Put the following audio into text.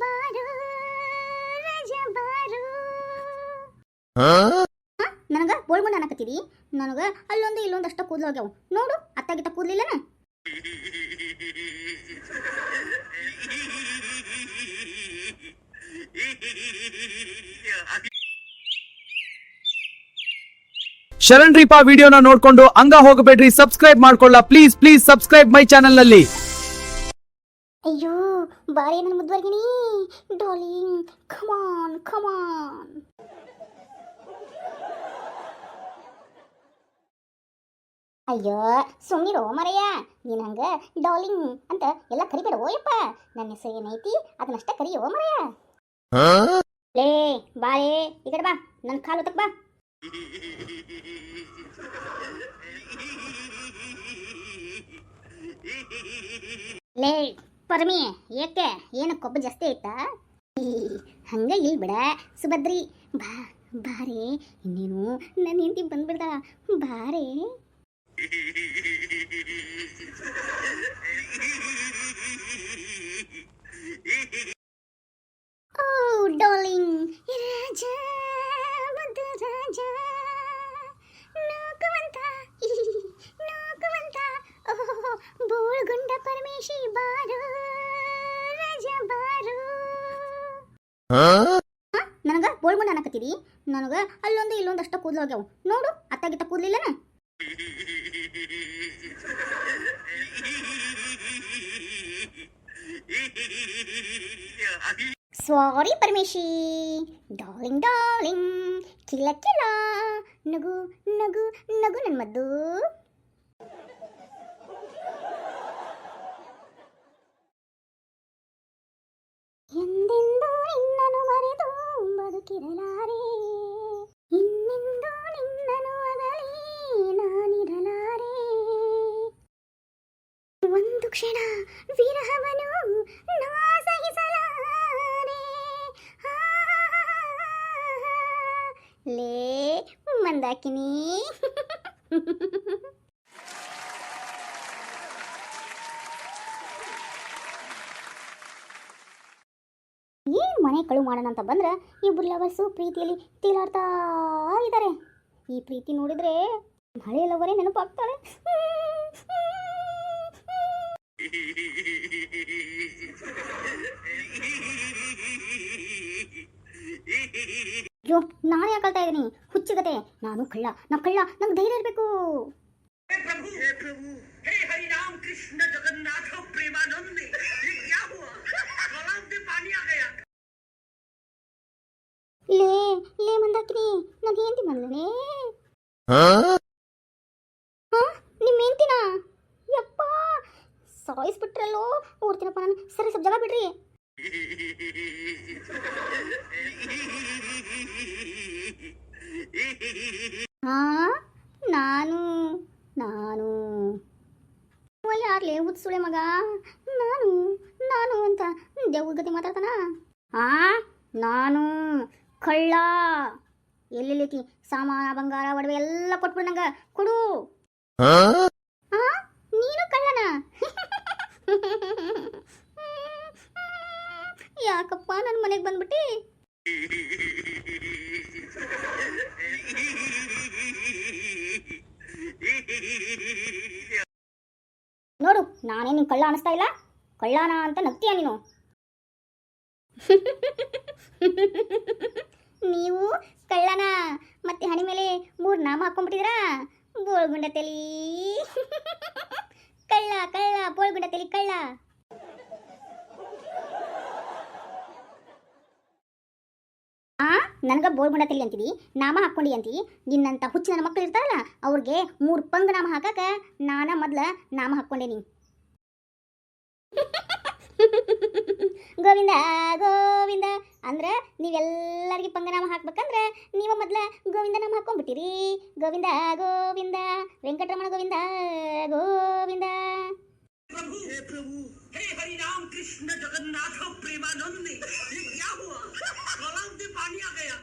ಬಾರು ರಾಜ ಬಾರು. ನನಗ ಬೋಳ್ಮುಂಡ ಅನ್ನಕತ್ತೀರಿ. ನನಗ ಅಲ್ಲೊಂದು ಇಲ್ಲೊಂದು ಅಷ್ಟ ಕೂದಲು ಹೋಗ್ಯಾವು ನೋಡು. ಅತ್ತಾಗಿತ್ತ ಕೂದಲಿಲ್ಲನ? ಶರಣ್ ರೀಪಾ ವಿಡಿಯೋನ ನೋಡ್ಕೊಂಡು ಹಂಗ ಹೋಗಬೇಡ್ರಿ, ಸಬ್ಸ್ಕ್ರೈಬ್ ಮಾಡ್ಕೊಳ್ಳ please please subscribe my channel ನಲ್ಲಿ. ಅಯ್ಯೋ ಬಾರಿ ನನ್ನ ಮುದ್ವರ್ಗಿನಿ ಡಾರ್ಲಿಂಗ್, ಕಮಾನ್ ಕಮಾನ್. ಅಯ್ಯೋ ಸುಮ್ಮನಿರೋ ಮರೆಯ, ನೀನು ಹಂಗ ಡಾರ್ಲಿಂಗ್ ಅಂತ ಎಲ್ಲ ಕರಿಬೇಡ ಓಯಪ್ಪ. ನನ್ನ ಹೆಸರು ಏನೈತಿ ಅದನ್ನಷ್ಟ ಕರಿಯೋ ಮರೆಯ. ಲೇ ಬಾಯೇ ಈ ಕಡೆ ಬಾ, ನನ್ನ ಕಾಲು ತಕ್ಕ ಬಾ. ಲೇ ಪರಮಿ, ಏಕೆ ಏನು ಕೊಬ್ಬು ಜಾಸ್ತಿ ಆಯ್ತಾ? ಹಂಗ ಇಲ್ಲಿ ಬಿಡ ಸುಭದ್ರಿ, ಬಾ ಬಾರೇ. ಇನ್ನೇನು ನನ್ನ ಹೆಂಡತಿ ಬಂದ್ಬಿಡ್ದ, ಬಾರೇ. ಓ ಡಾರ್ಲಿಂಗ್ ರಾಜ ಮುದ್ದು ರಾಜ, ನೋಕುವಂತ ನೋಕುವಂತ ಬೋಳ್ಗುಂಡ ಪರಮೇಶಿ ಬಾರು ರಾಜ ಬಾರು. ನನಗ ಬೋಳ್ಗುಂಡ ಅನ್ನಕತ್ತೀರಿ. ನನಗ ಅಲ್ಲೊಂದು ಇಲ್ಲೊಂದು ಅಷ್ಟ ಕೂದಲು ಹೋಗ್ಯಾವು ನೋಡು. ಅತ್ತಾಗಿತ್ತ ಕೂದಲಿಲ್ಲನ? ಸಾರಿ ಪರಮೇಶಿ, ಡಾರ್ಲಿಂಗ್ ಡಾರ್ಲಿಂಗ್, ಕಿಲ ಕಿಲ, ನಗು ನಗು ನಗು ನನ್ನ ಮದ್ದು. ಎಂದೆಂದೂ ನಿನ್ನನು ಮರೆತು ಬದುಕಿರಲಾರೆ, ಇನ್ನೆಂದೂ ನಿನ್ನನು ಅಗಲಿ ನಾನಿರಲಾರೆ. ಒಂದು ಕ್ಷಣ ವಿರಹವನು ನಾ ಸಹಿಸಲಾರೆ. ಲೇ ಮಂದಾಕಿನಿ. ಏನು ಮನೆ ಕಳು ಮಾಡೋಣ ಅಂತ ಬಂದ್ರೆ ಇಬ್ಬರು ಲವರ್ಸು ಪ್ರೀತಿಯಲ್ಲಿ ತೇಲಾಡ್ತಾ ಇದ್ದಾರೆ. ಈ ಪ್ರೀತಿ ನೋಡಿದ್ರೆ ಹಳೆ ಲವರೇ ನೆನಪಾಗ್ತಾಳೆ. ಅಯ್ಯೋ ನಾನು ಯಾಕಳ್ತಾ ಇದ್ದೀನಿ ಹುಚ್ಚಿಗತೆ. ನಾನು ಕಳ್ಳ, ನಂಗೆ ಧೈರ್ಯ ಇರಬೇಕು. ಲೇ ಲೇ ಮಂದಾಕಿನಿ, ನನ್ನ ಹೆಂಡತಿ ಬಂದನೆ. ನಿಮ್ಮ ಹೆಂಡತಿನ ಯಪ್ಪ ಸಾಯಿಸ್ಬಿಟ್ರಲ್ಲೋ. ಓಡ್ತೀನಪ್ಪ ನಾನು. ಸರಿ ಸ್ವಲ್ಪ ಜಾಗ ಬಿಡ್ರಿ. ನಾನು ನಾನು ಯಾರ್ಲೇ ಉತ್ಸುಳೆ ಮಗ? ನಾನು ನಾನು ಅಂತ ದೇವ್ರ ಗತಿ ಮಾತಾಡ್ತಾನ. ನಾನು ಕಳ್ಳ. ಎಲ್ಲೆಲ್ಲಿಕಿ ಸಾಮಾನ ಬಂಗಾರ ಒಡವೆ ಎಲ್ಲ ಕೊಟ್ಬಿಡು, ನಂಗ ಕೊಡು. ನೀನು ಕಳ್ಳನ? ಯಾಕಪ್ಪ ನನ್ನ ಮನೆಗೆ ಬಂದ್ಬಿಟ್ಟಿ? ನೋಡು ನಾನೇ ನಿನ್ ಕಳ್ಳ ಅನಿಸ್ತಾ ಇಲ್ಲ. ಕಳ್ಳನ ಅಂತ ನಗ್ತೀಯ ನೀನು. ನೀವು ಕಳ್ಳನ ಮತ್ತೆ ಹಣಿ ಮೇಲೆ 3 ನಾಮ ಹಾಕೊಂಡ್ಬಿಟ್ಟಿದ್ರಾ? ಬೋಳ್ಗುಂಡ ತಲಿ ಕಳ್ಳ ಕಳ್ಳ, ಬೋಳ್ಗುಂಡ ತಲಿ ಕಳ್ಳ. ನನಗ ಬೋಳ್ಗುಂಡ ತಲಿ ಅಂತೀವಿ, ನಾಮ ಹಾಕ್ಕೊಂಡಿ ಅಂತೀವಿ. ನಿನ್ನಂತ ಹುಚ್ಚು ನನ್ನ ಮಕ್ಕಳು ಇರ್ತಾರಲ್ಲ ಅವ್ರಿಗೆ 3 ಪಂಗ್ ನಾಮ ಹಾಕಕ ನಾನ ಮೊದ್ಲ ನಾಮ ಹಾಕ್ಕೊಂಡೇನಿ. ಗೋವಿಂದ ಗೋವಿಂದ ಅಂದ್ರೆ ನೀವೆಲ್ಲರಿಗೆ ಪಂಗನಾಮ ಹಾಕ್ಬೇಕಂದ್ರೆ ನೀವು ಮೊದ್ಲ ಗೋವಿಂದ ನಾಮ ಹಾಕೊಂಡ್ಬಿಟ್ಟಿರಿ. ಗೋವಿಂದ ಗೋವಿಂದ, ವೆಂಕಟರಮಣ ಗೋವಿಂದ ಗೋವಿಂದ. हे हरि राम कृष्ण जगन्नाथ प्रेमानंद, ये क्या हुआ? गलाव में पानी आ गया।